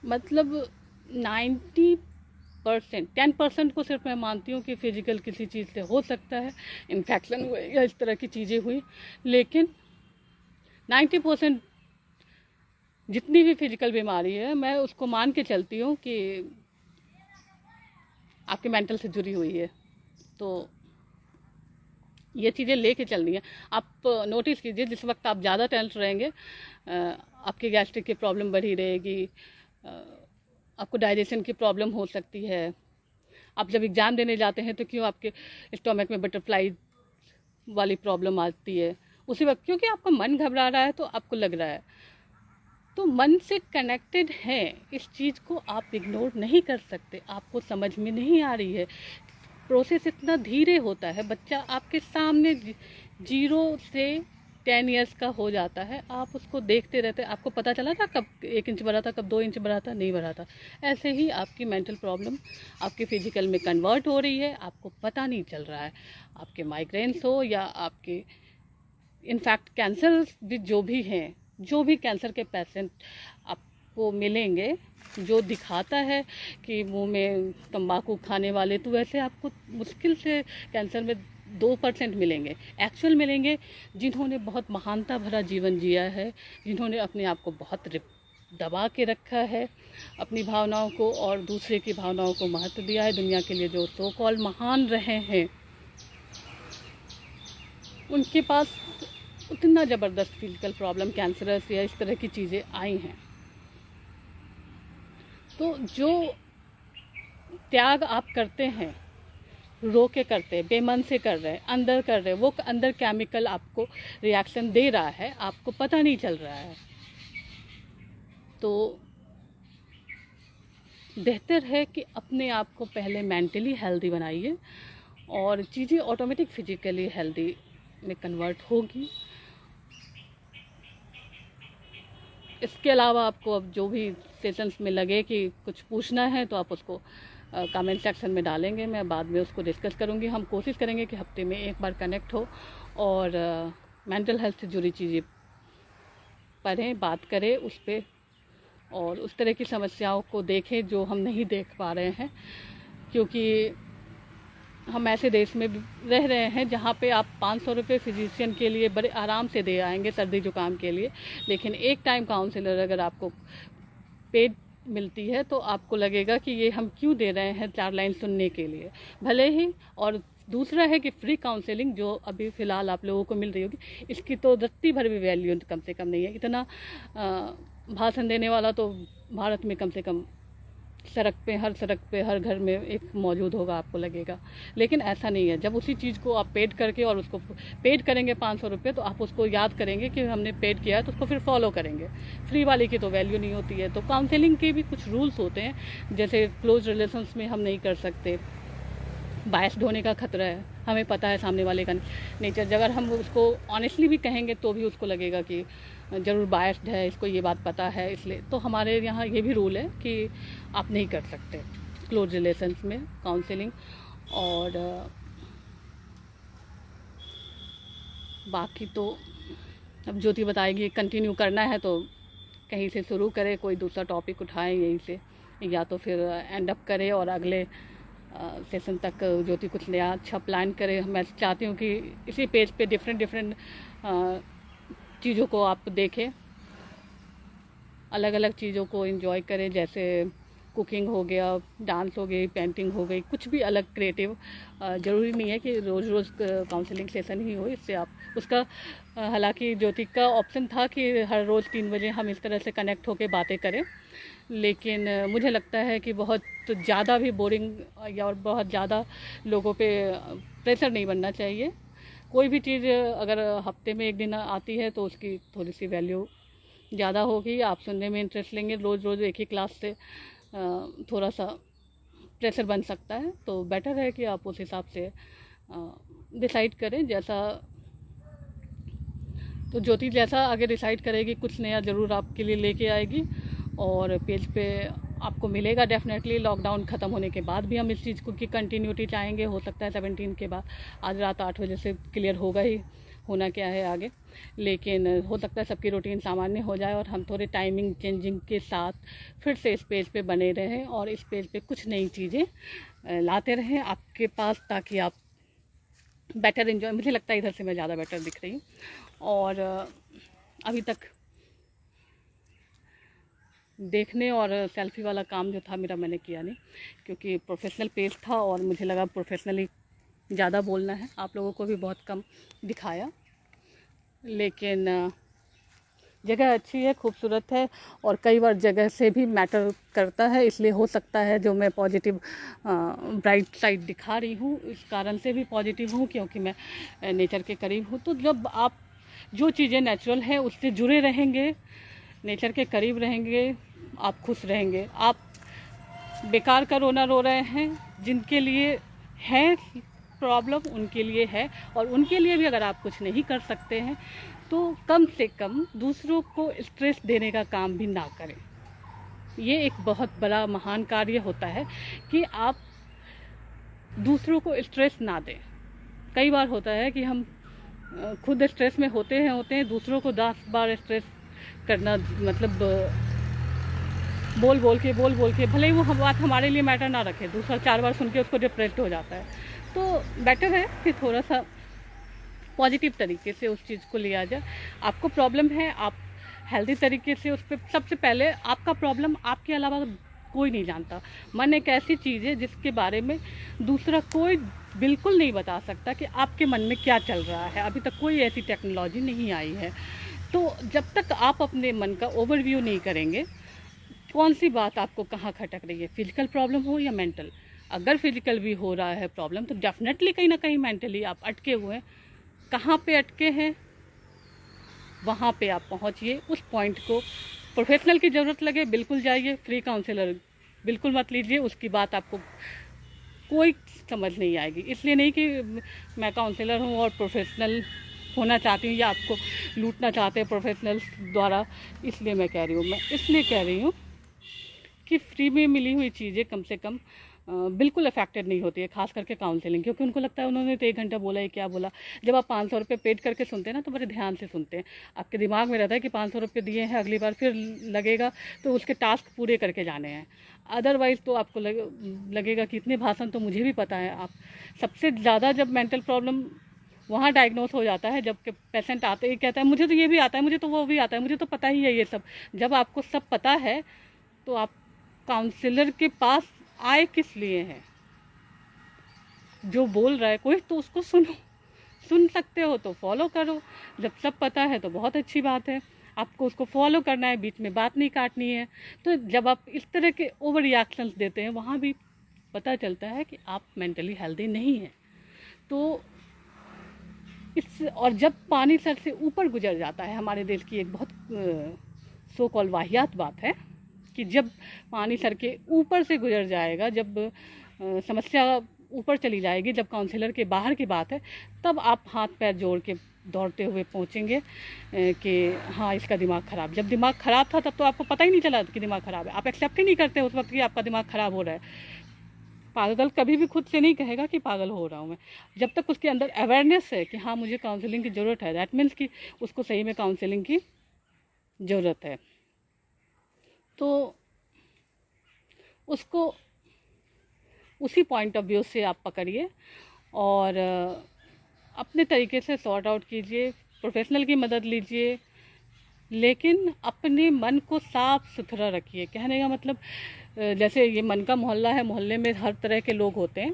Speaker 1: मतलब 90%, 10% को सिर्फ मैं मानती हूँ कि फिजिकल किसी चीज़ से हो सकता है, इन्फेक्शन हुए या इस तरह की चीज़ें हुई, लेकिन 90% जितनी भी फिजिकल बीमारी है, मैं उसको मान के चलती हूँ कि आपके मेंटल से जुड़ी हुई है। तो ये चीज़ें लेके चलनी है। आप नोटिस कीजिए, जिस वक्त आप ज़्यादा टेंस रहेंगे, आपकी गैस्ट्रिक की प्रॉब्लम बढ़ी रहेगी, आपको डाइजेशन की प्रॉब्लम हो सकती है। आप जब एग्ज़ाम देने जाते हैं तो क्यों आपके स्टोमक में बटरफ्लाई वाली प्रॉब्लम आती है उसी वक्त, क्योंकि आपका मन घबरा रहा है, तो आपको लग रहा है। तो मन से कनेक्टेड है, इस चीज़ को आप इग्नोर नहीं कर सकते। आपको समझ में नहीं आ रही है, प्रोसेस इतना धीरे होता है। बच्चा आपके सामने 0 से 10 इयर्स का हो जाता है, आप उसको देखते रहते। आपको पता चला था कब 1 इंच बढ़ा था, कब 2 इंच बढ़ा था, नहीं बढ़ा था। ऐसे ही आपकी मेंटल प्रॉब्लम आपके फिजिकल में कन्वर्ट हो रही है, आपको पता नहीं चल रहा है। आपके माइग्रेन्स हो या आपके इनफैक्ट कैंसर भी, जो भी कैंसर के पेशेंट आपको मिलेंगे, जो दिखाता है कि मुंह में तंबाकू खाने वाले, तो वैसे आपको मुश्किल से कैंसर में 2% मिलेंगे, एक्चुअल मिलेंगे, जिन्होंने बहुत महानता भरा जीवन जिया है, जिन्होंने अपने आप को बहुत दबा के रखा है, अपनी भावनाओं को और दूसरे की भावनाओं को महत्व दिया है। दुनिया के लिए जो सो कॉल महान रहे हैं, उनके पास उतना ज़बरदस्त फिजिकल प्रॉब्लम, कैंसरस या इस तरह की चीज़ें आई हैं। तो जो त्याग आप करते हैं, रो के करते हैं, बेमन से कर रहे हैं, अंदर कर रहे हैं, वो अंदर केमिकल आपको रिएक्शन दे रहा है, आपको पता नहीं चल रहा है। तो बेहतर है कि अपने आप को पहले मेंटली हेल्दी बनाइए, और चीज़ें ऑटोमेटिक फिजिकली हेल्दी में कन्वर्ट होगी। इसके अलावा आपको अब जो भी सेशंस में लगे कि कुछ पूछना है तो आप उसको कमेंट सेक्शन में डालेंगे, मैं बाद में उसको डिस्कस करूँगी। हम कोशिश करेंगे कि हफ्ते में एक बार कनेक्ट हो और मेंटल हेल्थ से जुड़ी चीज़ें पढ़ें, बात करें उस पर, और उस तरह की समस्याओं को देखें जो हम नहीं देख पा रहे हैं, क्योंकि हम ऐसे देश में रह रहे हैं जहाँ पे आप 500 रुपये फिजिशियन के लिए बड़े आराम से दे आएंगे सर्दी जुकाम के लिए, लेकिन एक टाइम काउंसलर अगर आपको पेड मिलती है तो आपको लगेगा कि ये हम क्यों दे रहे हैं 4 लाइन सुनने के लिए, भले ही। और दूसरा है कि फ्री काउंसलिंग जो अभी फ़िलहाल आप लोगों को मिल रही होगी, इसकी तो रत्ती भर भी वैल्यू कम से कम नहीं है। इतना भाषण देने वाला तो भारत में कम से कम सड़क पे, हर घर में एक मौजूद होगा, आपको लगेगा। लेकिन ऐसा नहीं है। जब उसी चीज़ को आप पेड करके और उसको पेड करेंगे 500 रुपये, तो आप उसको याद करेंगे कि हमने पेड किया है, तो उसको फिर फॉलो करेंगे। फ्री वाली की तो वैल्यू नहीं होती है। तो काउंसलिंग के भी कुछ रूल्स होते हैं, जैसे क्लोज रिलेशंस में हम नहीं कर सकते, बायस्ड होने का खतरा है, हमें पता है सामने वाले का नेचर। अगर हम उसको ऑनेस्टली भी कहेंगे तो भी उसको लगेगा कि ज़रूर बायस्ड है, इसको ये बात पता है, इसलिए तो हमारे यहाँ ये भी रूल है कि आप नहीं कर सकते क्लोज रिलेशंस में काउंसलिंग। और बाकी तो अब ज्योति बताएगी, कंटिन्यू करना है तो कहीं से शुरू करें, कोई दूसरा टॉपिक उठाएं यहीं से, या तो फिर एंड अप करें और अगले सेशन तक ज्योति कुछ नया अच्छा प्लान करे। मैं चाहती हूँ कि इसी पेज पे डिफरेंट चीज़ों को आप देखें, अलग अलग चीज़ों को एंजॉय करें, जैसे कुकिंग हो गया, डांस हो गई, पेंटिंग हो गई, कुछ भी अलग क्रिएटिव। ज़रूरी नहीं है कि रोज़ रोज़ काउंसलिंग सेशन ही हो। इससे आप उसका हालांकि ज्योति का ऑप्शन था कि हर रोज़ 3 बजे हम इस तरह से कनेक्ट होकर बातें करें, लेकिन मुझे लगता है कि बहुत ज़्यादा भी बोरिंग या और बहुत ज़्यादा लोगों पे प्रेशर नहीं बनना चाहिए। कोई भी चीज़ अगर हफ्ते में एक दिन आती है तो उसकी थोड़ी सी वैल्यू ज़्यादा होगी, आप सुनने में इंटरेस्ट लेंगे। रोज़ एक ही क्लास से थोड़ा सा प्रेशर बन सकता है, तो बेटर है कि आप उस हिसाब से डिसाइड करें। जैसा तो ज्योति जैसा आगे डिसाइड करेगी, कुछ नया ज़रूर आपके लिए लेके आएगी और पेज पे आपको मिलेगा डेफिनेटली। लॉकडाउन ख़त्म होने के बाद भी हम इस चीज़ को की कंटिन्यूटी चाहेंगे। हो सकता है 17 के बाद, आज रात 8 बजे से क्लियर होगा ही, होना क्या है आगे, लेकिन हो सकता है सबकी रूटीन सामान्य हो जाए और हम थोड़े टाइमिंग चेंजिंग के साथ फिर से इस पेज पे बने रहें और इस पेज पे कुछ नई चीज़ें लाते रहें आपके पास, ताकि आप बेटर इन्जॉय। मुझे लगता है इधर से मैं ज़्यादा बेटर दिख रही हूँ। और अभी तक देखने और सेल्फी वाला काम जो था मेरा, मैंने किया नहीं, क्योंकि प्रोफेशनल पेज था और मुझे लगा प्रोफेशनली ज़्यादा बोलना है। आप लोगों को भी बहुत कम दिखाया, लेकिन जगह अच्छी है, खूबसूरत है, और कई बार जगह से भी मैटर करता है। इसलिए हो सकता है जो मैं पॉजिटिव ब्राइट साइड दिखा रही हूँ, इस कारण से भी पॉजिटिव हूँ क्योंकि मैं नेचर के करीब हूँ। तो जब आप जो चीज़ें नेचुरल है उससे जुड़े रहेंगे, नेचर के करीब रहेंगे, आप खुश रहेंगे। आप बेकार का रोना रो रहे हैं, जिनके लिए है प्रॉब्लम उनके लिए है, और उनके लिए भी अगर आप कुछ नहीं कर सकते हैं तो कम से कम दूसरों को स्ट्रेस देने का काम भी ना करें। ये एक बहुत बड़ा महान कार्य होता है कि आप दूसरों को स्ट्रेस ना दें। कई बार होता है कि हम खुद स्ट्रेस में होते हैं, दूसरों को 10 बार स्ट्रेस करना, मतलब बोल बोल के भले ही वो बात हमारे लिए मैटर ना रखे, दूसरा 4 बार सुन के उसको डिप्रेस्ड हो जाता है। तो बेटर है कि थोड़ा सा पॉजिटिव तरीके से उस चीज़ को लिया जाए। आपको प्रॉब्लम है, आप हेल्दी तरीके से उस पर, सबसे पहले आपका प्रॉब्लम आपके अलावा कोई नहीं जानता। मन एक ऐसी चीज़ है जिसके बारे में दूसरा कोई बिल्कुल नहीं बता सकता कि आपके मन में क्या चल रहा है। अभी तक कोई ऐसी टेक्नोलॉजी नहीं आई है। तो जब तक आप अपने मन का ओवरव्यू नहीं करेंगे, कौन सी बात आपको कहाँ खटक रही है, फिजिकल प्रॉब्लम हो या मेंटल। अगर फिजिकल भी हो रहा है प्रॉब्लम, तो डेफिनेटली कहीं ना कहीं मेंटली आप अटके हुए हैं। कहाँ पे अटके हैं, वहाँ पे आप पहुँचिए, उस पॉइंट को। प्रोफेशनल की ज़रूरत लगे बिल्कुल जाइए, फ्री काउंसलर बिल्कुल मत लीजिए, उसकी बात आपको कोई समझ नहीं आएगी। इसलिए नहीं कि मैं काउंसलर हूँ और प्रोफेशनल होना चाहती हूँ या आपको लूटना चाहते हैं प्रोफेशनल्स द्वारा, इसलिए मैं कह रही हूँ। मैं इसलिए कह रही हूँ कि फ्री में मिली हुई चीज़ें कम से कम बिल्कुल अफेक्टेड नहीं होती है, खास करके काउंसलिंग, क्योंकि उनको लगता है उन्होंने तो 1 घंटा बोला है, क्या बोला। जब आप 500 रुपये पेड करके सुनते हैं ना, तो बड़े ध्यान से सुनते हैं। आपके दिमाग में रहता है कि 500 रुपये दिए हैं, अगली बार फिर लगेगा तो उसके टास्क पूरे करके जाने हैं। अदरवाइज़ तो आपको लगेगा कि इतने भाषण तो मुझे भी पता है। आप सबसे ज़्यादा जब मेंटल प्रॉब्लम वहाँ डायग्नोस हो जाता है, जब पेशेंट आते ही कहता है मुझे तो ये भी आता है, मुझे तो वो भी आता है, मुझे तो पता ही है ये सब। जब आपको सब पता है तो आप काउंसलर के पास आए किस लिए हैं? जो बोल रहा है कोई तो उसको सुनो, सुन सकते हो तो फॉलो करो। जब सब पता है तो बहुत अच्छी बात है, आपको उसको फॉलो करना है, बीच में बात नहीं काटनी है। तो जब आप इस तरह के ओवर रिएक्शंस देते हैं, वहाँ भी पता चलता है कि आप मेंटली हेल्दी नहीं हैं। तो और जब पानी सर से ऊपर गुजर जाता है, हमारे देश की एक बहुत सो कॉल वाहियात बात है कि जब पानी सर के ऊपर से गुजर जाएगा, जब समस्या ऊपर चली जाएगी, जब काउंसलर के बाहर की बात है, तब आप हाथ पैर जोड़ के दौड़ते हुए पहुंचेंगे कि हाँ इसका दिमाग ख़राब। जब दिमाग ख़राब था तब तो आपको पता ही नहीं चला कि दिमाग ख़राब है, आप एक्सेप्ट ही नहीं करते उस वक्त कि आपका दिमाग ख़राब हो रहा है। पागल कभी भी खुद से नहीं कहेगा कि पागल हो रहा हूँ मैं, जब तक उसके अंदर अवेयरनेस है कि हाँ मुझे काउंसलिंग की ज़रूरत है। दैट मीन्स कि उसको सही में काउंसलिंग की ज़रूरत है। तो उसको उसी पॉइंट ऑफ व्यू से आप पकड़िए और अपने तरीके से सॉर्ट आउट कीजिए, प्रोफेशनल की मदद लीजिए, लेकिन अपने मन को साफ सुथरा रखिए। कहने का मतलब जैसे ये मन का मोहल्ला है, मोहल्ले में हर तरह के लोग होते हैं,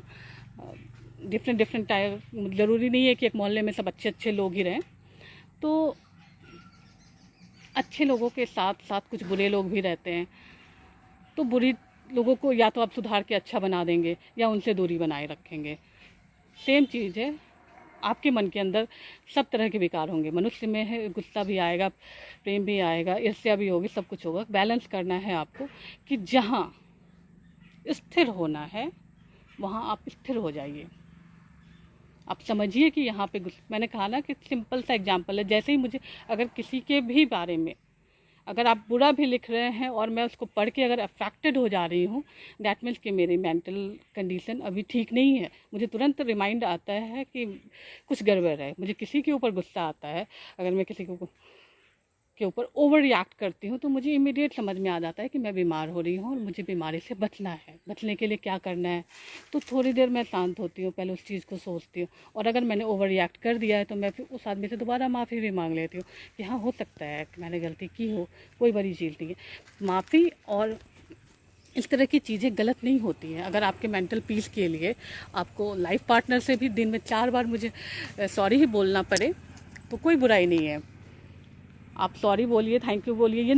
Speaker 1: डिफरेंट टाइप। ज़रूरी नहीं है कि एक मोहल्ले में सब अच्छे लोग ही रहें। तो अच्छे लोगों के साथ साथ कुछ बुरे लोग भी रहते हैं। तो बुरी लोगों को या तो आप सुधार के अच्छा बना देंगे या उनसे दूरी बनाए रखेंगे। सेम चीज़ है, आपके मन के अंदर सब तरह के विकार होंगे। मनुष्य में है, गुस्सा भी आएगा, प्रेम भी आएगा, ईर्ष्या भी होगी, सब कुछ होगा। बैलेंस करना है आपको कि जहाँ स्थिर होना है वहाँ आप स्थिर हो जाइए। आप समझिए कि यहाँ पे मैंने कहा ना कि सिंपल सा एग्जाम्पल है। जैसे ही मुझे अगर किसी के भी बारे में अगर आप बुरा भी लिख रहे हैं और मैं उसको पढ़ के अगर अफेक्टेड हो जा रही हूँ, दैट मीन्स कि मेरी मेंटल कंडीशन अभी ठीक नहीं है। मुझे तुरंत रिमाइंड आता है कि कुछ गड़बड़ है। मुझे किसी के ऊपर गुस्सा आता है, अगर मैं किसी के ऊपर ओवर रिएक्ट करती हूँ, तो मुझे इमीडिएट समझ में आ जाता है कि मैं बीमार हो रही हूँ और मुझे बीमारी से बचना है। बचने के लिए क्या करना है? तो थोड़ी देर मैं शांत होती हूँ, पहले उस चीज़ को सोचती हूँ, और अगर मैंने ओवर रिएक्ट कर दिया है तो मैं फिर उस आदमी से दोबारा माफ़ी भी मांग लेती हूँ कि हाँ हो सकता है कि मैंने गलती की हो, कोई बड़ी चीज़ नहीं है। माफ़ी और इस तरह की चीज़ें गलत नहीं होती हैं। अगर आपके मेंटल पीस के लिए आपको लाइफ पार्टनर से भी दिन में 4 बार मुझे सॉरी ही बोलना पड़े तो कोई बुराई नहीं है। आप सॉरी बोलिए, थैंक यू बोलिए। ये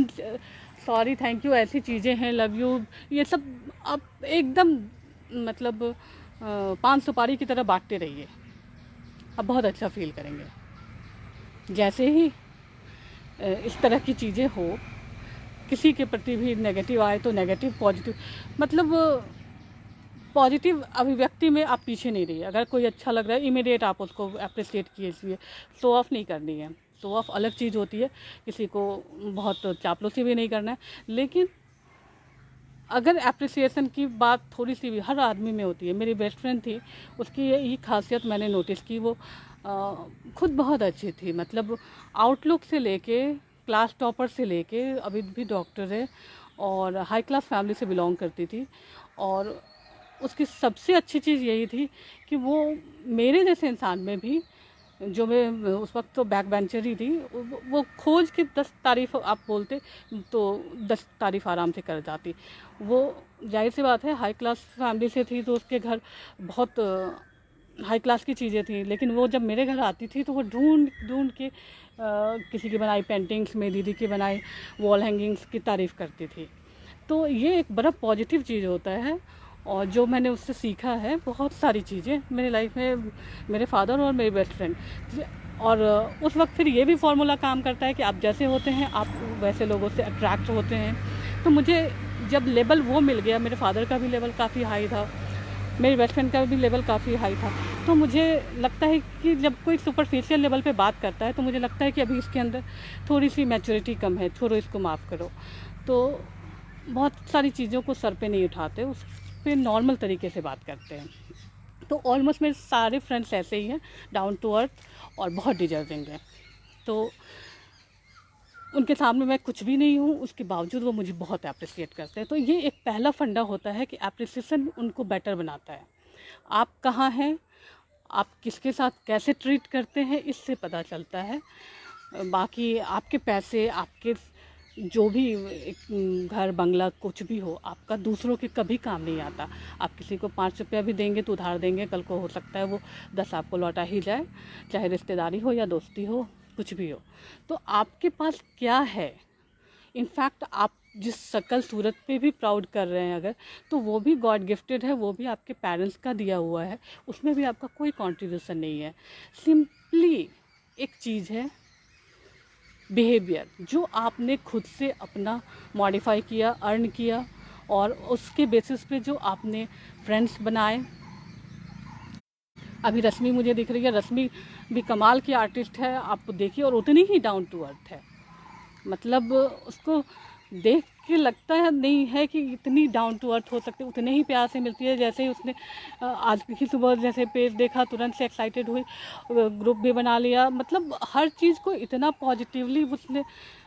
Speaker 1: सॉरी थैंक यू ऐसी चीज़ें हैं, लव यू, ये सब आप एकदम मतलब पान सुपारी की तरह बांटते रहिए, आप बहुत अच्छा फील करेंगे। जैसे ही इस तरह की चीज़ें हो, किसी के प्रति भी नेगेटिव आए तो नेगेटिव पॉजिटिव, मतलब पॉजिटिव अभिव्यक्ति में आप पीछे नहीं रहिए। अगर कोई अच्छा लग रहा है इमीडिएट आप उसको अप्रिशिएट कीजिए। शो ऑफ नहीं करनी है, शो ऑफ अलग चीज़ होती है, किसी को बहुत चापलूसी भी नहीं करना है। लेकिन अगर अप्रिसिएशन की बात थोड़ी सी भी हर आदमी में होती है। मेरी बेस्ट फ्रेंड थी, उसकी यही खासियत मैंने नोटिस की। वो खुद बहुत अच्छी थी, मतलब आउटलुक से लेके, क्लास टॉपर से लेके, अभी भी डॉक्टर है और हाई क्लास फैमिली से बिलोंग करती थी। और उसकी सबसे अच्छी चीज़ यही थी कि वो मेरे जैसे इंसान में भी, जो मैं उस वक्त तो बैक बेंचर ही थी, वो खोज के 10 तारीफ़ आप बोलते तो 10 तारीफ़ आराम से कर जाती। वो जाहिर सी बात है हाई क्लास फैमिली से थी, तो उसके घर बहुत हाई क्लास की चीज़ें थी। लेकिन वो जब मेरे घर आती थी तो वो ढूंढ के किसी की बनाई पेंटिंग्स में, दीदी की बनाई वॉल हैंगिंग्स की तारीफ़ करती थी। तो ये एक बड़ा पॉजिटिव चीज़ होता है। और जो मैंने उससे सीखा है बहुत सारी चीज़ें मेरी लाइफ में, मेरे फादर और मेरी बेस्ट फ्रेंड। और उस वक्त फिर ये भी फार्मूला काम करता है कि आप जैसे होते हैं आप वैसे लोगों से अट्रैक्ट होते हैं। तो मुझे जब लेवल वो मिल गया, मेरे फादर का भी लेवल काफ़ी हाई था, मेरी बेस्ट फ्रेंड का भी लेवल काफ़ी हाई था, तो मुझे लगता है कि जब कोई सुपरफिशियल लेवल पे बात करता है तो मुझे लगता है कि अभी इसके अंदर थोड़ी सी मैच्योरिटी कम है, छोड़ो इसको, माफ़ करो। तो बहुत सारी चीज़ों को सर पे नहीं उठाते, उस पर नॉर्मल तरीके से बात करते हैं। तो ऑलमोस्ट मेरे सारे फ्रेंड्स ऐसे ही हैं, डाउन टू अर्थ और बहुत डिजर्विंग हैं। तो उनके सामने मैं कुछ भी नहीं हूँ, उसके बावजूद वो मुझे बहुत अप्रिशिएट करते हैं। तो ये एक पहला फंडा होता है कि अप्रिसिएशन उनको बेटर बनाता है। आप कहाँ हैं, आप किसके साथ कैसे ट्रीट करते हैं, इससे पता चलता है। बाकी आपके पैसे, आपके जो भी घर बंगला कुछ भी हो, आपका दूसरों के कभी काम नहीं आता। आप किसी को 5 रुपया भी देंगे तो उधार देंगे, कल को हो सकता है वो 10 आपको लौटा ही जाए, चाहे रिश्तेदारी हो या दोस्ती हो, कुछ भी हो। तो आपके पास क्या है, इनफैक्ट आप जिस शक्ल सूरत पे भी प्राउड कर रहे हैं अगर, तो वो भी गॉड गिफ्टेड है, वो भी आपके पेरेंट्स का दिया हुआ है, उसमें भी आपका कोई कंट्रीब्यूशन नहीं है। सिंपली एक चीज़ है बिहेवियर, जो आपने खुद से अपना मॉडिफाई किया, अर्न किया, और उसके बेसिस पे जो आपने फ्रेंड्स बनाए। अभी रश्मि मुझे दिख रही है, रश्मि भी कमाल की आर्टिस्ट है, आप देखिए, और उतनी ही डाउन टू अर्थ है। मतलब उसको देख के लगता है नहीं है कि इतनी डाउन टू अर्थ हो सकती, उतने ही प्यार से मिलती है। जैसे ही उसने आज की सुबह जैसे पेज देखा, तुरंत से एक्साइटेड हुई, ग्रुप भी बना लिया। मतलब हर चीज़ को इतना पॉजिटिवली उसने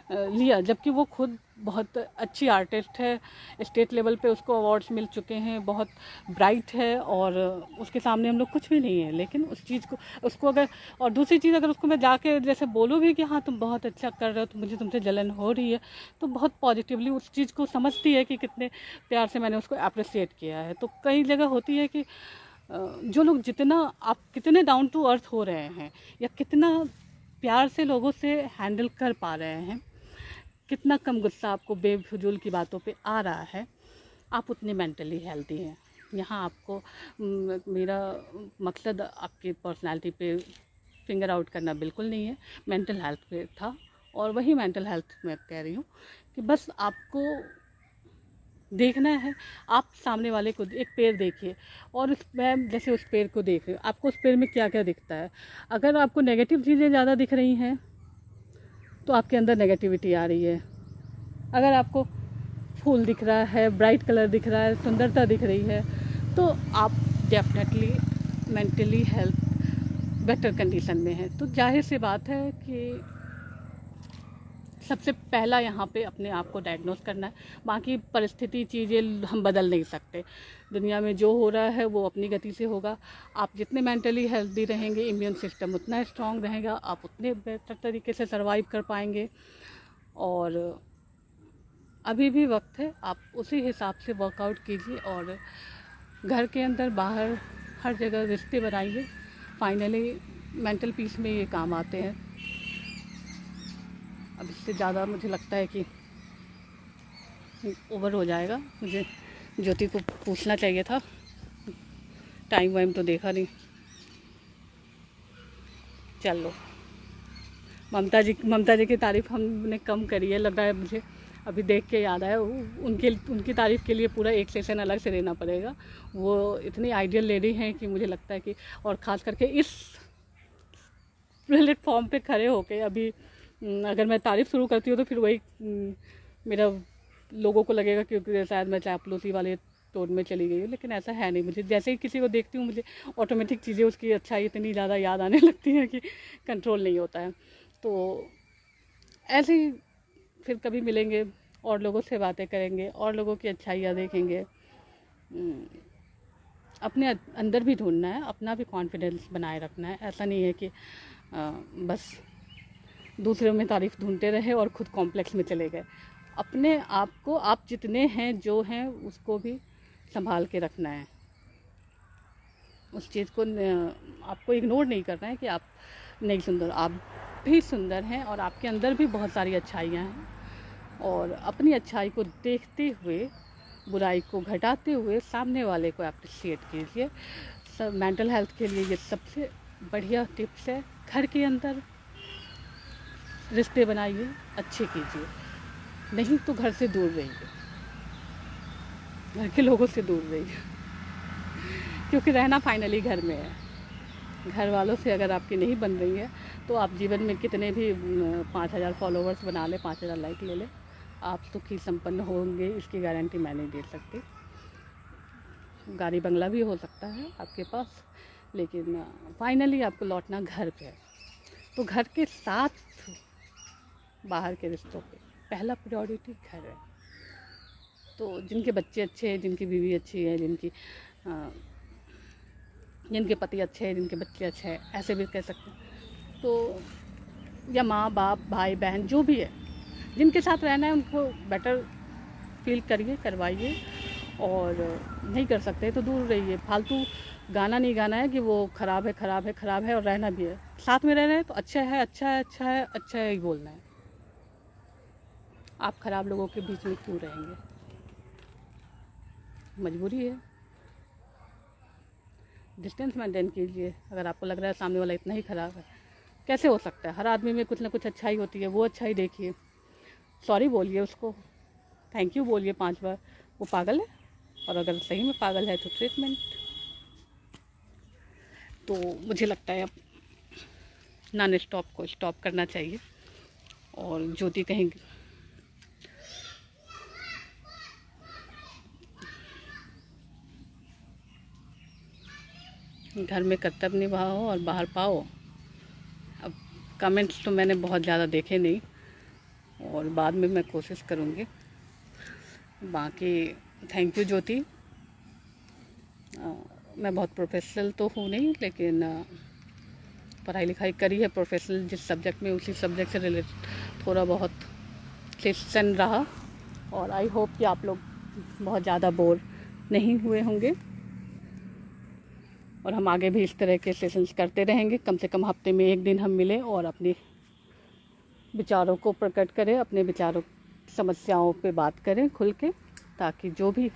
Speaker 1: लिया, जबकि वो खुद बहुत अच्छी आर्टिस्ट है, स्टेट लेवल पे उसको अवार्ड्स मिल चुके हैं, बहुत ब्राइट है, और उसके सामने हम लोग कुछ भी नहीं है। लेकिन उस चीज़ को, उसको अगर, और दूसरी चीज़, अगर उसको मैं जाके जैसे बोलूँ भी कि हाँ तुम बहुत अच्छा कर रहे हो, तो मुझे तुमसे जलन हो रही है, तो बहुत पॉजिटिवली उस चीज़ को समझती है कि कितने प्यार से मैंने उसको अप्रिसिएट किया है। तो कई जगह होती है कि जो लोग, जितना आप कितने डाउन टू अर्थ हो रहे हैं, या कितना प्यार से लोगों से हैंडल कर पा रहे हैं, कितना कम गुस्सा आपको बेफजूल की बातों पे आ रहा है, आप उतने मेंटली हेल्दी हैं। यहाँ आपको मेरा मकसद आपकी पर्सनालिटी पे फिंगर आउट करना बिल्कुल नहीं है, मेंटल हेल्थ पे था। और वही मेंटल हेल्थ मैं कह रही हूँ कि बस आपको देखना है, आप सामने वाले को एक पेड़ देखिए, और मैं जैसे उस पेड़ को देख रही हूँ, आपको उस पेड़ में क्या क्या दिखता है। अगर आपको नेगेटिव चीज़ें ज़्यादा दिख रही हैं तो आपके अंदर नेगेटिविटी आ रही है। अगर आपको फूल दिख रहा है, ब्राइट कलर दिख रहा है, सुंदरता दिख रही है, तो आप definitely mentally health better condition में है। तो जाहिर सी बात है कि सबसे पहला यहाँ पे अपने आप को डायग्नोस करना है। बाकी परिस्थिति, चीज़ें हम बदल नहीं सकते। दुनिया में जो हो रहा है वो अपनी गति से होगा। आप जितने मेंटली हेल्दी रहेंगे, इम्यून सिस्टम उतना स्ट्रांग रहेगा, आप उतने बेहतर तरीके से सर्वाइव कर पाएंगे। और अभी भी वक्त है, आप उसी हिसाब से वर्कआउट कीजिए, और घर के अंदर बाहर हर जगह रिश्ते बनाइए। फाइनली मेंटल पीस में ये काम आते हैं। अब इससे ज़्यादा मुझे लगता है कि ओवर हो जाएगा। मुझे ज्योति को पूछना चाहिए था, टाइम वाइम तो देखा नहीं। चलो, ममता जी की तारीफ़ हमने कम करी है, लग रहा है मुझे। अभी देख के याद आया, उनकी तारीफ़ के लिए पूरा एक सेशन अलग से देना पड़ेगा। वो इतनी आइडियल लेडी हैं कि मुझे लगता है कि, और ख़ास करके इस प्लेटफॉर्म पे खड़े होके अभी अगर मैं तारीफ़ शुरू करती हूँ तो फिर वही मेरा लोगों को लगेगा कि शायद मैं चापलूसी वाले टोन में चली गई हूँ। लेकिन ऐसा है नहीं। मुझे जैसे ही किसी को देखती हूँ, मुझे ऑटोमेटिक चीज़ें उसकी अच्छाई इतनी ज़्यादा याद आने लगती हैं कि कंट्रोल नहीं होता है। तो ऐसे ही फिर कभी मिलेंगे, और लोगों से बातें करेंगे, और लोगों की अच्छाइयाँ देखेंगे। अपने अंदर भी ढूंढना है, अपना भी कॉन्फिडेंस बनाए रखना है। ऐसा नहीं है कि बस दूसरों में तारीफ़ ढूंढते रहे और ख़ुद कॉम्प्लेक्स में चले गए। अपने आप को, आप जितने हैं, जो हैं, उसको भी संभाल के रखना है। उस चीज़ को आपको इग्नोर नहीं करना है कि आप नहीं सुंदर, आप भी सुंदर हैं, और आपके अंदर भी बहुत सारी अच्छाइयाँ हैं। और अपनी अच्छाई को देखते हुए, बुराई को घटाते हुए सामने वाले को अप्रिशिएट कीजिए। सब मेंटल हेल्थ के लिए ये सबसे बढ़िया टिप्स है। घर के अंदर रिश्ते बनाइए, अच्छे कीजिए, नहीं तो घर से दूर रहिए, घर के लोगों से दूर रहिए, क्योंकि रहना फाइनली घर में है। घर वालों से अगर आपकी नहीं बन रही है तो आप जीवन में कितने भी 5,000 फॉलोवर्स बना ले, 5,000 लाइक ले ले, आप सुखी संपन्न होंगे इसकी गारंटी मैं नहीं दे सकती। गाड़ी बंगला भी हो सकता है आपके पास, लेकिन फाइनली आपको लौटना घर पे है। तो घर के साथ बाहर के रिश्तों पे पहला प्रायोरिटी घर है। तो जिनके बच्चे अच्छे हैं, जिनकी बीवी अच्छी है, जिनके पति अच्छे हैं, जिनके बच्चे अच्छे हैं, ऐसे भी कह सकते हैं। तो या माँ बाप भाई बहन जो भी है, जिनके साथ रहना है उनको बेटर फील करिए, करवाइए, और नहीं कर सकते तो दूर रहिए। फालतू गाना नहीं गाना है कि वो ख़राब है ख़राब है ख़राब है, और रहना भी है, साथ में रह रहे हैं तो अच्छा है अच्छा है अच्छा है अच्छा है ही बोलना है। आप ख़राब लोगों के बीच में क्यों रहेंगे? मजबूरी है, डिस्टेंस मेंटेन कीजिए। अगर आपको लग रहा है सामने वाला इतना ही ख़राब है, कैसे हो सकता है? हर आदमी में कुछ ना कुछ अच्छाई होती है, वो अच्छाई देखिए, सॉरी बोलिए उसको, थैंक यू बोलिए 5 बार। वो पागल है, और अगर सही में पागल है तो ट्रीटमेंट। तो मुझे लगता है अब नॉन स्टॉप को स्टॉप करना चाहिए। और ज्योति कहीं घर में कर्तव्य निभाओ और बाहर पाओ। अब कमेंट्स तो मैंने बहुत ज़्यादा देखे नहीं, और बाद में मैं कोशिश करूँगी। बाकी थैंक यू ज्योति। मैं बहुत प्रोफेशनल तो हूँ नहीं, लेकिन पढ़ाई लिखाई करी है प्रोफेशनल जिस सब्जेक्ट में, उसी सब्जेक्ट से रिलेटेड थोड़ा बहुत सेशन रहा। और आई होप कि आप लोग बहुत ज़्यादा बोर नहीं हुए होंगे, और हम आगे भी इस तरह के सेशंस करते रहेंगे। कम से कम हफ्ते में 1 दिन हम मिलें और अपने विचारों को प्रकट करें, अपने विचारों समस्याओं पे बात करें खुल के, ताकि जो भी